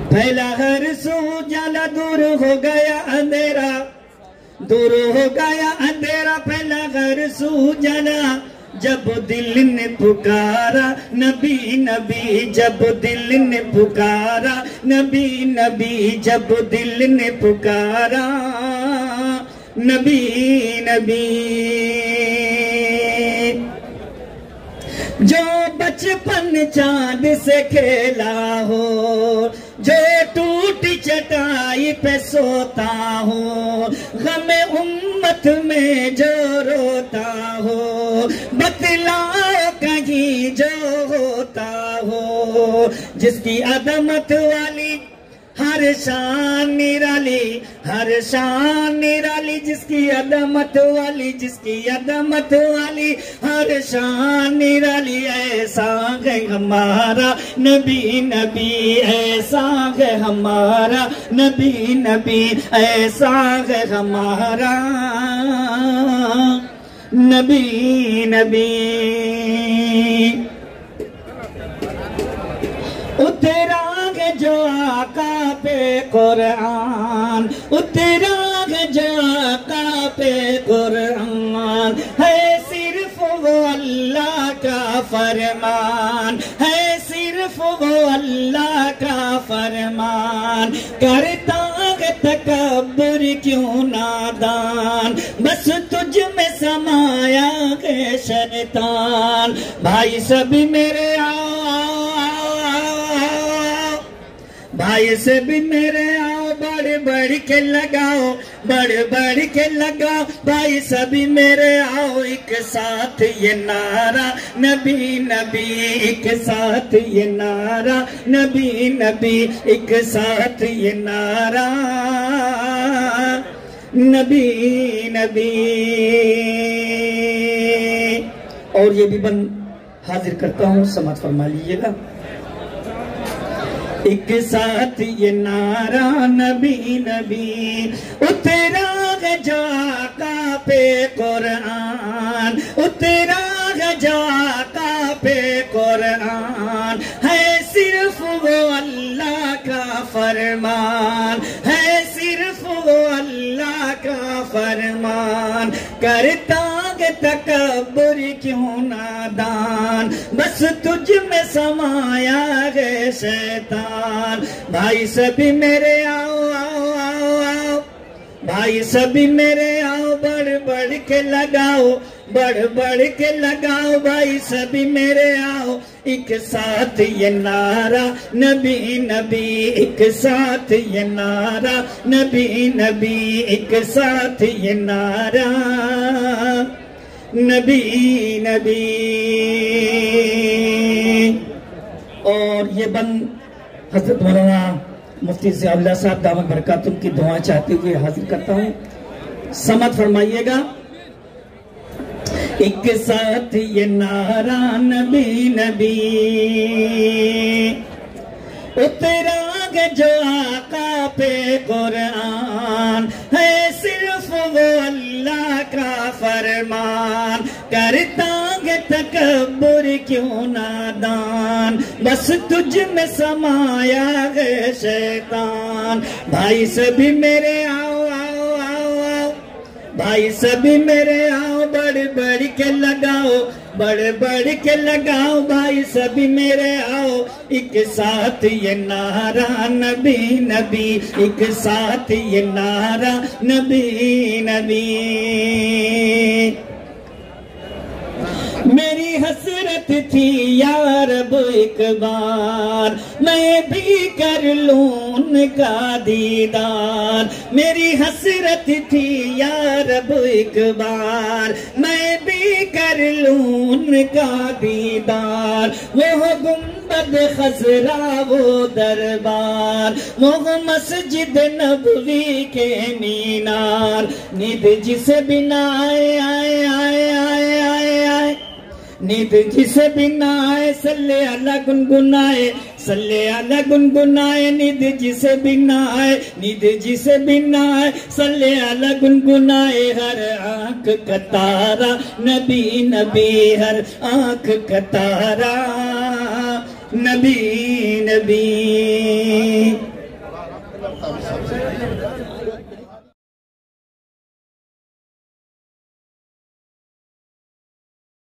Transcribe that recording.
फैला हर सू जाला, दूर हो गया अंधेरा, दूर हो गया अंधेरा, फैला हर सू जाला। जब दिल ने पुकारा नबी नबी, जब दिल ने पुकारा नबी नबी, जब दिल ने पुकारा नबी नबी। जो बचपन चांद से खेला हो, जो टूटी चटाई पे सोता हो, गमे उम्मत में जो रोता हो, बतलाओ कहीं जो होता हो। जिसकी अदमत वाली हर शान निराली, हर शान निराली, जिसकी अदमत वाली, जिसकी अदमत वाली हर शान निराली। ऐसा है हमारा नबी नबी, ऐसा है हमारा नबी नबी, ऐसा है हमारा नबी नबी। उतरा जो आका पे कुरान, उतरा जो आका पे कुरान, है सिर्फ वो अल्लाह का फरमान, है सिर्फ वो अल्लाह का फरमान। करता है तकब्बुर क्यों नादान, बस तुझ में समाया है शैतान। भाई सभी मेरे आओ, भाई से भी मेरे आओ, बढ़ बढ़ के लगाओ, बढ़ बढ़ के लगाओ। भाई सभी मेरे आओ, एक साथ ये नारा नबी नबी, एक साथ ये नारा नबी नबी, एक साथ ये नारा नबी नबी। और ये भी बंद हाजिर करता हूँ, समाज फरमा लीजिएगा। एक साथ ये नारा नबी नबी, उतरा है जो आका पे कुरान, उतरा है जो आका पे कुरान, है सिर्फ वो अल्लाह का फरमान, है सिर्फ वो अल्लाह का फरमान। करता है तकब्बुर क्यों नादान, बस तुझ में समाया है शैतान। भाई सभी मेरे आओ आओ आओ आओ, भाई सभी मेरे आओ, बढ़ बढ़ के लगाओ, बढ़ बढ़ के लगाओ। भाई सभी मेरे आओ, एक साथ ये नारा नबी नबी, एक साथ ये नारा नबी नबी, एक साथ ये नारा नबी नबी। और ये बंद हजरत मौलाना मुफ्ती ज़ियाउल्लाह साहब दामद बरकातुहू की दुआ चाहते हुए हाजिर करता हूँ, समझ फरमाइएगा। एक साथ ये नारा नबी नबी, उतरा जो आका पे कुरान, है सिर्फ वो अल्लाह का फरमान। करता है तकब्बुर क्यों नादान, बस तुझ में समाया है शैतान। भाई सभी मेरे आओ आओ आओ आओ, भाई सभी मेरे आओ, बढ़ बढ़ के लगाओ, बढ़ बढ़ के लगाओ। भाई सभी मेरे आओ, एक साथ ये नारा नबी नबी, एक साथ ये नारा नबी नबी। मेरी हसरत थी या रब एक बार, मैं भी कर लूं उनका दीदार। मेरी हसरत थी या रब एक बार, मैं भी कर लूं उनका दीदार। वो गुंबद खजरा वो दरबार, वो मस्जिद नबवी के मीनार। नींद जिसे बिना आए आए आए आए आए आए, नींद जिसे बिना आए सल्ले अला गुनगुनाए, सल्ले अला गुनगुनाए। नींद जिसे बिना आए, नींद जिसे बिना आए, सल्ले अला गुनगुनाए। हर आंख का तारा नबी नबी, हर आंख का तारा नबी नबी।